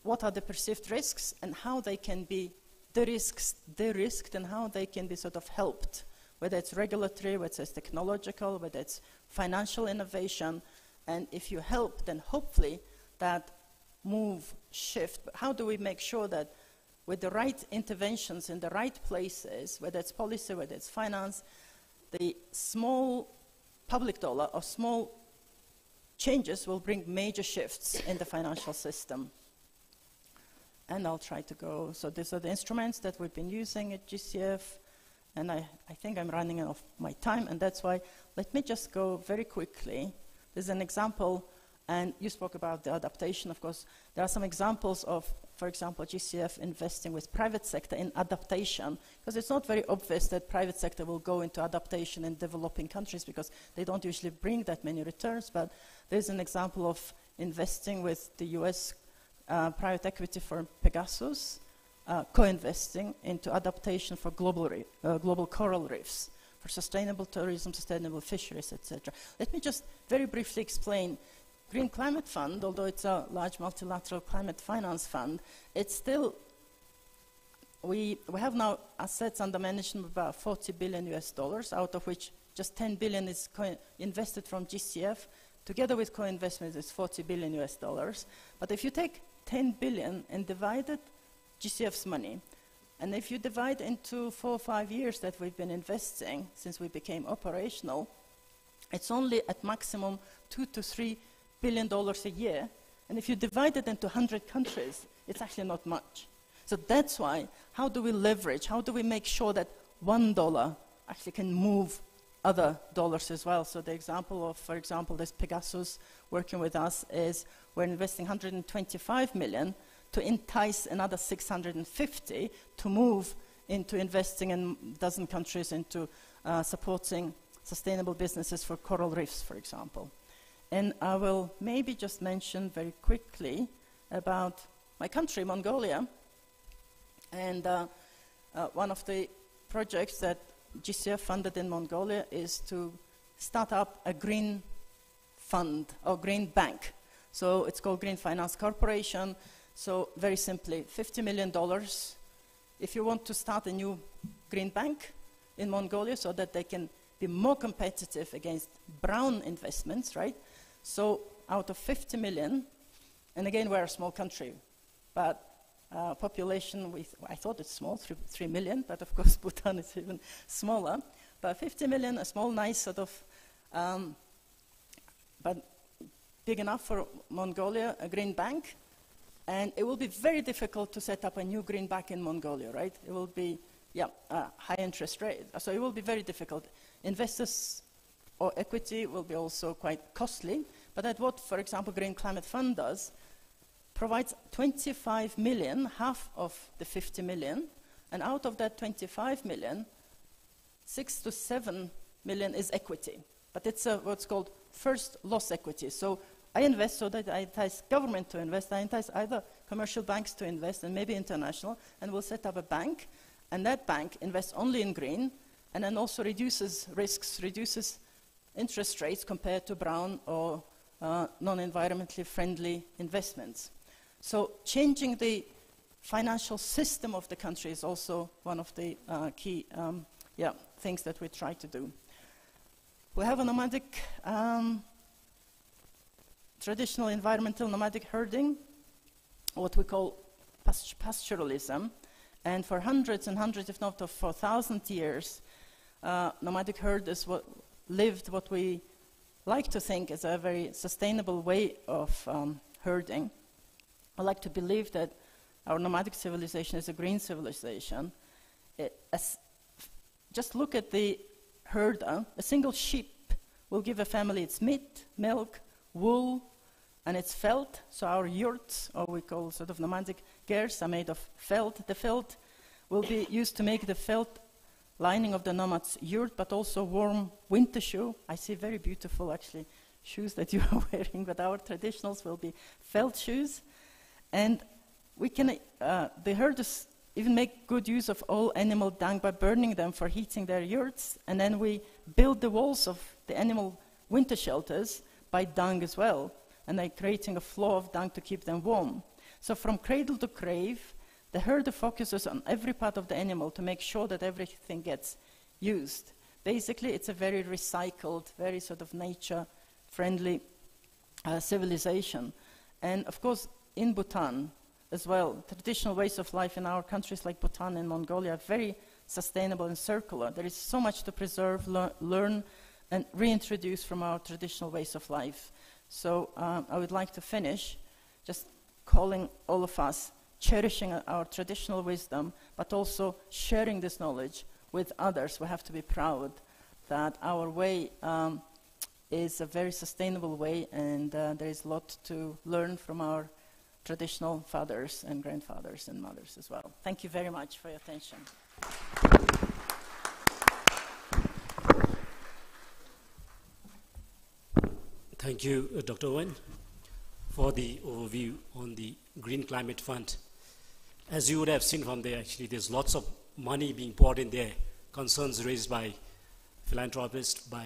what are the perceived risks and how they can be de-risked and how they can be sort of helped, whether it's regulatory, whether it's technological, whether it's financial innovation. And if you help, then hopefully that shift. But how do we make sure that with the right interventions in the right places, whether it's policy, whether it's finance, the small public dollar or small changes will bring major shifts in the financial system. And I'll try to go. So these are the instruments that we've been using at GCF. And I think I'm running out of my time, and that's why let me just go very quickly. There's an example, and you spoke about the adaptation. Of course, there are some examples of, for example, GCF investing with private sector in adaptation, because it's not very obvious that private sector will go into adaptation in developing countries because they don't usually bring that many returns. But there's an example of investing with the US private equity firm Pegasus, co-investing into adaptation for global coral reefs, for sustainable tourism, sustainable fisheries, etc. Let me just very briefly explain. Green Climate Fund, although it's a large multilateral climate finance fund, it's still, we have now assets under management of about $40 billion US, out of which just 10 billion is invested from GCF. Together with co-investment is $40 billion US. But if you take 10 billion and divide it, GCF's money, and if you divide into 4 or 5 years that we've been investing since we became operational, it's only at maximum $2 to $3 billion a year. And if you divide it into 100 countries, it's actually not much. So that's why, how do we leverage, how do we make sure that $1 actually can move other dollars as well? So the example of, for example, this Pegasus working with us is we're investing 125 million to entice another 650 to move into investing in a dozen countries into supporting sustainable businesses for coral reefs, for example. And I will maybe just mention very quickly about my country, Mongolia. And one of the projects that GCF funded in Mongolia is to start up a green fund or green bank. So it's called Green Finance Corporation. So very simply, $50 million. If you want to start a new green bank in Mongolia so that they can be more competitive against brown investments, right? So out of 50 million, and again, we're a small country, but population, I thought it's small, 3 million, but of course Bhutan is even smaller. But 50 million, a small, nice sort of, but big enough for Mongolia, a green bank. And it will be very difficult to set up a new green bank in Mongolia, right? It will be, high interest rate. So it will be very difficult. Investors or equity will be also quite costly. But at what, for example, Green Climate Fund does, provides 25 million, half of the 50 million. And out of that 25 million, 6 to 7 million is equity. But it's what's called first loss equity. So I invest so that I entice government to invest. I entice either commercial banks to invest and maybe international, and we'll set up a bank. And that bank invests only in green, and then also reduces risks, reduces interest rates compared to brown or non-environmentally friendly investments. So changing the financial system of the country is also one of the key things that we try to do. We have a nomadic, traditional environmental nomadic herding, what we call pastoralism. And for hundreds and hundreds, if not for 1,000 years, nomadic herders lived what we like to think is a very sustainable way of herding. I like to believe that our nomadic civilization is a green civilization. Just look at the herder. A single sheep will give a family its meat, milk, wool, and its felt. So our yurts, or we call sort of nomadic gers, are made of felt. The felt will be used to make the felt lining of the nomad's yurt, but also warm winter shoe. I see very beautiful, actually, shoes that you are wearing, but our traditionals will be felt shoes. And we can, the herders even make good use of all animal dung by burning them for heating their yurts. And then we build the walls of the animal winter shelters by dung as well. And they're creating a floor of dung to keep them warm. So from cradle to grave, the herder focuses on every part of the animal to make sure that everything gets used. Basically, it's a very recycled, very sort of nature-friendly civilization. And of course, in Bhutan as well, traditional ways of life in our countries like Bhutan and Mongolia are very sustainable and circular. There is so much to preserve, learn, and reintroduce from our traditional ways of life. So I would like to finish just calling all of us, cherishing our traditional wisdom, but also sharing this knowledge with others. We have to be proud that our way is a very sustainable way, and there is a lot to learn from our traditional fathers and grandfathers and mothers as well. Thank you very much for your attention. Thank you, Dr. Owen, for the overview on the Green Climate Fund. As you would have seen from there, actually, there's lots of money being poured in there, concerns raised by philanthropists, by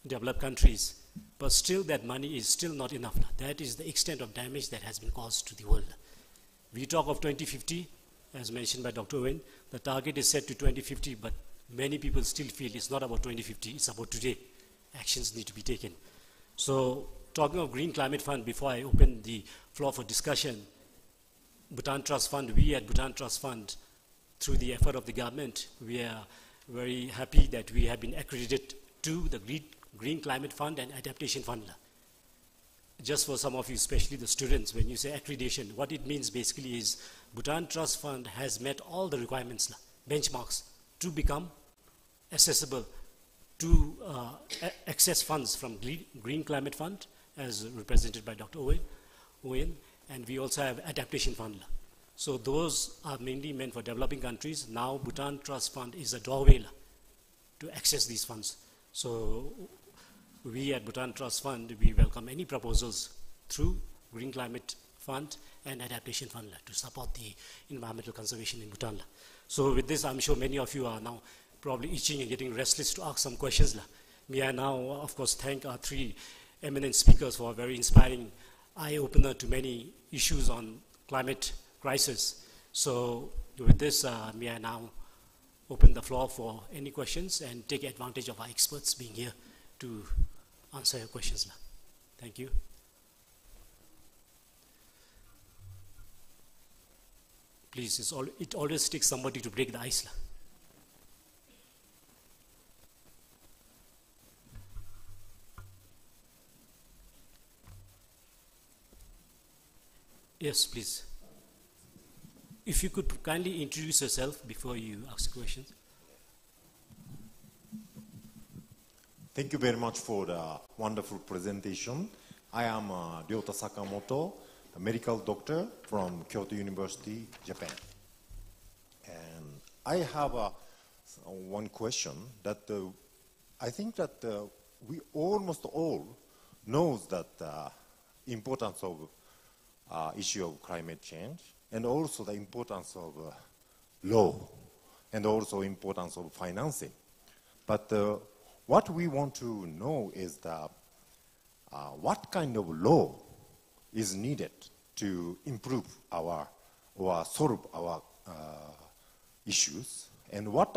developed countries, but still that money is still not enough. That is the extent of damage that has been caused to the world. We talk of 2050, as mentioned by Dr. Owen. The target is set to 2050, but many people still feel it's not about 2050, it's about today. Actions need to be taken. So, talking of Green Climate Fund, before I open the floor for discussion, Bhutan Trust Fund, we at Bhutan Trust Fund, through the effort of the government, we are very happy that we have been accredited to the Green Climate Fund and Adaptation Fund. Just for some of you, especially the students, when you say accreditation, what it means basically is Bhutan Trust Fund has met all the requirements, benchmarks, to become accessible to access funds from Green Climate Fund, as represented by Dr. Owen, and we also have Adaptation Fund. So those are mainly meant for developing countries. Now Bhutan Trust Fund is a doorway to access these funds. So we at Bhutan Trust Fund, we welcome any proposals through Green Climate Fund and Adaptation Fund to support the environmental conservation in Bhutan. So with this, I'm sure many of you are now probably itching and getting restless to ask some questions. May I now, of course, thank our three eminent speakers for a very inspiring eye-opener to many issues on climate crisis. So with this, may I now open the floor for any questions and take advantage of our experts being here to answer your questions. Thank you. Please, it always takes somebody to break the ice. Yes, please. If you could kindly introduce yourself before you ask questions. Thank you very much for the wonderful presentation. I am Ryota Sakamoto, a medical doctor from Kyoto University, Japan. And I have one question that I think that we almost all knows that importance of issue of climate change, and also the importance of law, and also importance of financing. But what we want to know is what kind of law is needed to improve our or solve our issues, and what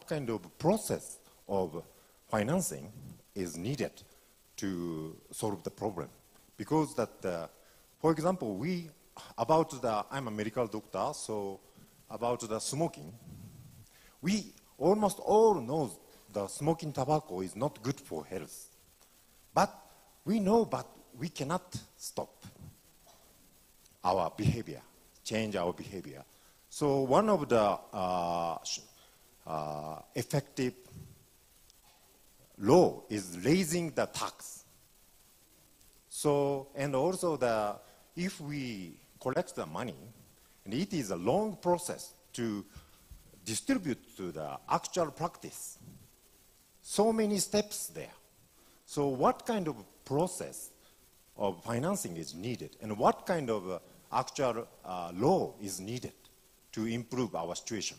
kind of process of financing is needed to solve the problem. Because that, for example, I'm a medical doctor, so about the smoking, we almost all know the smoking tobacco is not good for health. But we know, but we cannot stop our behavior, change our behavior. So one of the effective law is raising the tax. So, and also if we collect the money, and it is a long process to distribute to the actual practice. So many steps there. So what kind of process of financing is needed, and what kind of actual law is needed to improve our situation?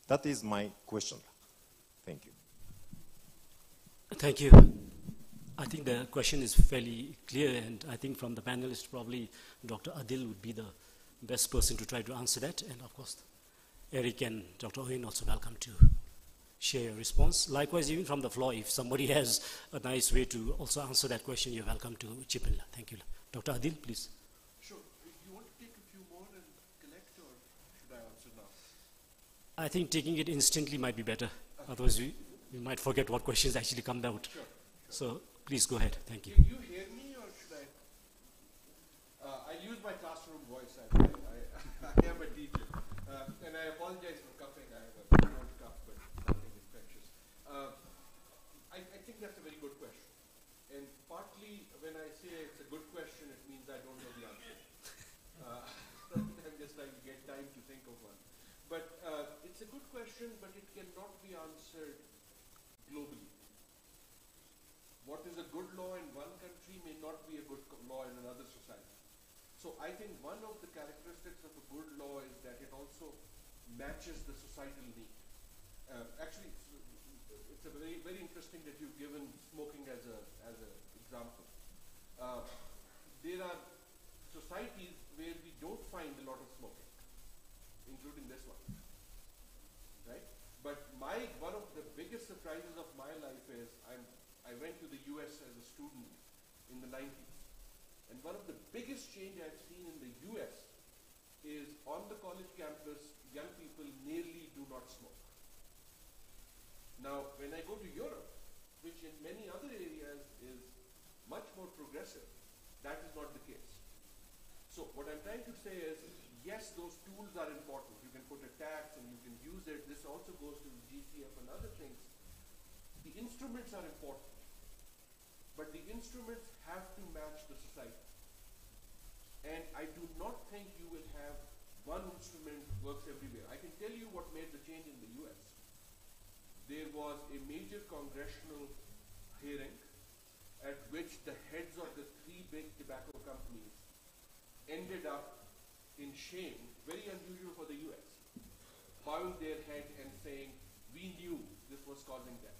That is my question. Thank you. Thank you. I think the question is fairly clear, and I think from the panelists, probably Dr. Adil would be the best person to try to answer that. And of course, Eric and Dr. Owen also welcome to share your response. Likewise, even from the floor, if somebody has a nice way to also answer that question, you're welcome to chip in. Thank you. Dr. Adil, please. Sure. Do you want to take a few more and collect, or should I answer now? I think taking it instantly might be better. Okay. Otherwise, we might forget what questions actually come out. Sure. So please go ahead. Thank you. Can you hear me, or should I? I use my classroom voice. I am a teacher. And I apologize for coughing. I have a throat cough, but nothing infectious. I think that's a very good question. And partly when I say it's a good question, it means I don't know the answer. I'm just trying to get time to think of one. But it's a good question, but it cannot be answered globally. What is a good law in one country may not be a good law in another society. So I think one of the characteristics of a good law is that it also matches the societal need. Actually, it's a very, very interesting that you've given smoking as an example. There are societies where we don't find a lot of smoking, including this one, right? But one of the biggest surprises of my life is I went to the US as a student in the 90s. And one of the biggest change I've seen in the US is on the college campus, young people nearly do not smoke. Now, when I go to Europe, which in many other areas is much more progressive, that is not the case. So what I'm trying to say is, yes, those tools are important. You can put a tax and you can use it. This also goes to the GCF and other things. The instruments are important, but the instruments have to match the society. And I do not think you will have one instrument works everywhere. I can tell you what made the change in the US. There was a major congressional hearing at which the heads of the three big tobacco companies ended up in shame, very unusual for the US, bowing their head and saying, we knew this was causing death.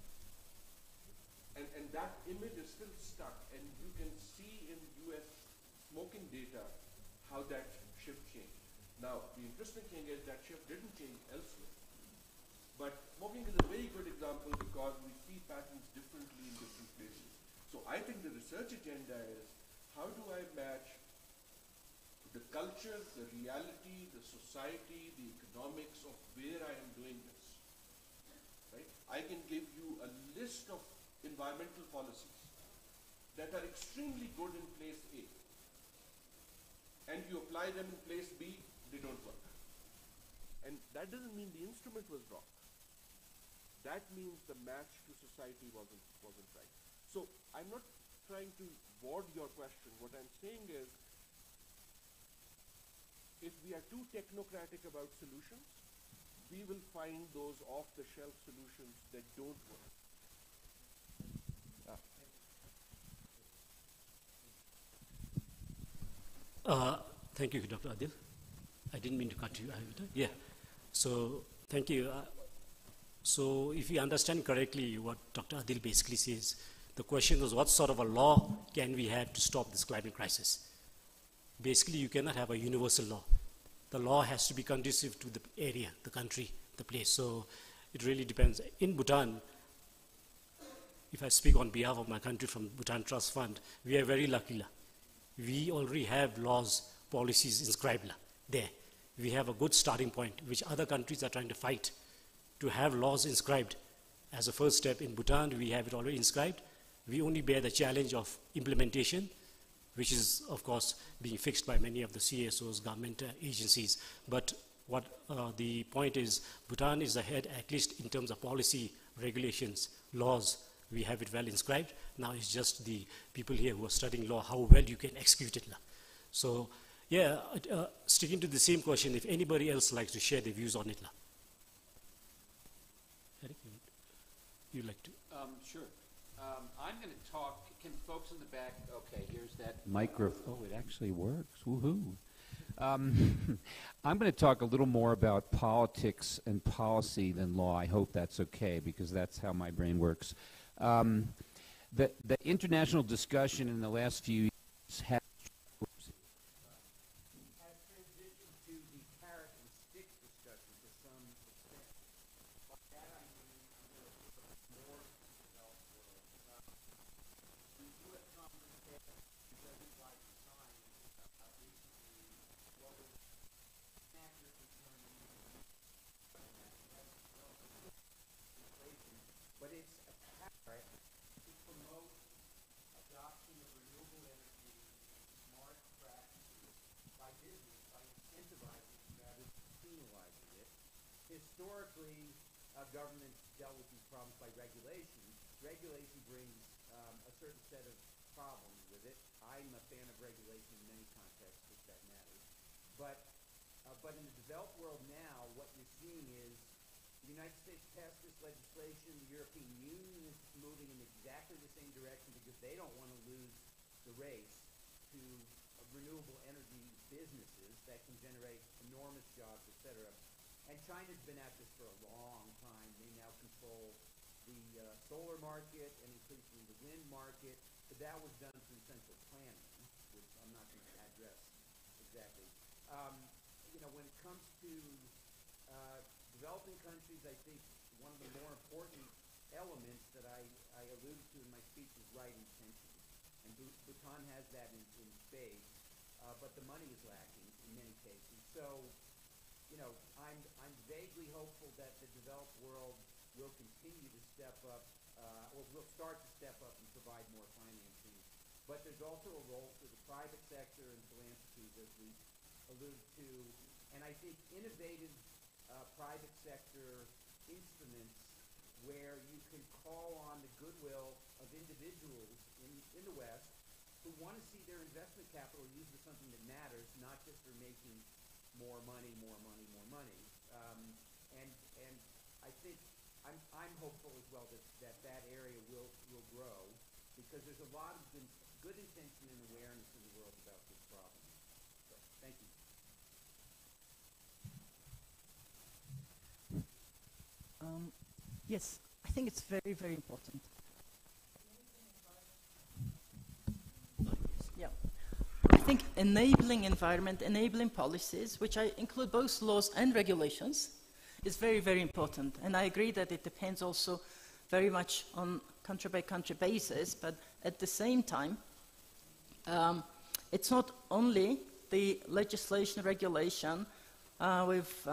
And that image is still stuck, and you can see in US smoking data how that shift changed. Now, the interesting thing is that shift didn't change elsewhere. But smoking is a very good example because we see patterns differently in different places. So I think the research agenda is, how do I match the culture, the reality, the society, the economics of where I am doing this? Right? I can give you a list of environmental policies that are extremely good in place A, and you apply them in place B, they don't work. And that doesn't mean the instrument was wrong. That means the match to society wasn't right. So I'm not trying to ward your question. What I'm saying is, if we are too technocratic about solutions, we will find those off-the-shelf solutions that don't work. Thank you, Dr. Adil. I didn't mean to cut you. Yeah. So, thank you. So, if you understand correctly what Dr. Adil basically says, the question was, what sort of a law can we have to stop this climate crisis? Basically, you cannot have a universal law. The law has to be conducive to the area, the country, the place. So, it really depends. In Bhutan, if I speak on behalf of my country from Bhutan Trust Fund, we are very lucky. We already have laws, policies inscribed there. We have a good starting point, which other countries are trying to fight to have laws inscribed. As a first step in Bhutan, we have it already inscribed. We only bear the challenge of implementation, which is, of course, being fixed by many of the CSOs, government agencies. But what the point is, Bhutan is ahead, at least in terms of policy, regulations, laws. We have it well inscribed. Now it's just the people here who are studying law, how well you can execute it. So, yeah, sticking to the same question, if anybody else likes to share their views on it. Eric, you'd like to? Sure. I'm going to talk, can folks in the back, okay, here's that microphone. Oh, it actually works, woohoo. I'm going to talk a little more about politics and policy than law. I hope that's okay, because that's how my brain works. The international discussion in the last few years has transitioned to the carrot and stick discussion to some extent. By that I mean, I'm going to put more developed world. The U.S. Congress passed the President Biden signed recently what was accurately termed inflation, but it's a carrot to promote adoption of renewable energy, smart practices by business, by incentivizing it rather than penalizing it. Historically, governments dealt with these problems by regulation. Regulation brings a certain set of problems with it. I'm a fan of regulation in many contexts, if that matters. But in the developed world now, what you're seeing is the United States passed this legislation. The European Union is moving in exactly the same direction because they don't want to lose the race to renewable energy businesses that can generate enormous jobs, et cetera. And China's been at this for a long time. They now control the solar market and increasingly the wind market. But that was done through central planning, which I'm not going to address exactly. When it comes to developing countries, I think one of the more important elements that I alluded to in my speech is right intention. And Bhutan has that in spades, but the money is lacking in many cases. So, I'm vaguely hopeful that the developed world will continue to step up, or will start to step up and provide more financing. But there's also a role for the private sector and philanthropies, as we alluded to. And I think innovative private sector instruments where you can call on the goodwill of individuals in the West who want to see their investment capital used for something that matters, not just for making more money. And I think I'm hopeful as well that area will grow, because there's a lot of good intention and awareness in the world about this problem. So, thank you. Yes, I think it's very, very important. think enabling environment, enabling policies, which I include both laws and regulations, is very, very important. And I agree that it depends also very much on country-by-country basis, but at the same time, it's not only the legislation, regulation. We've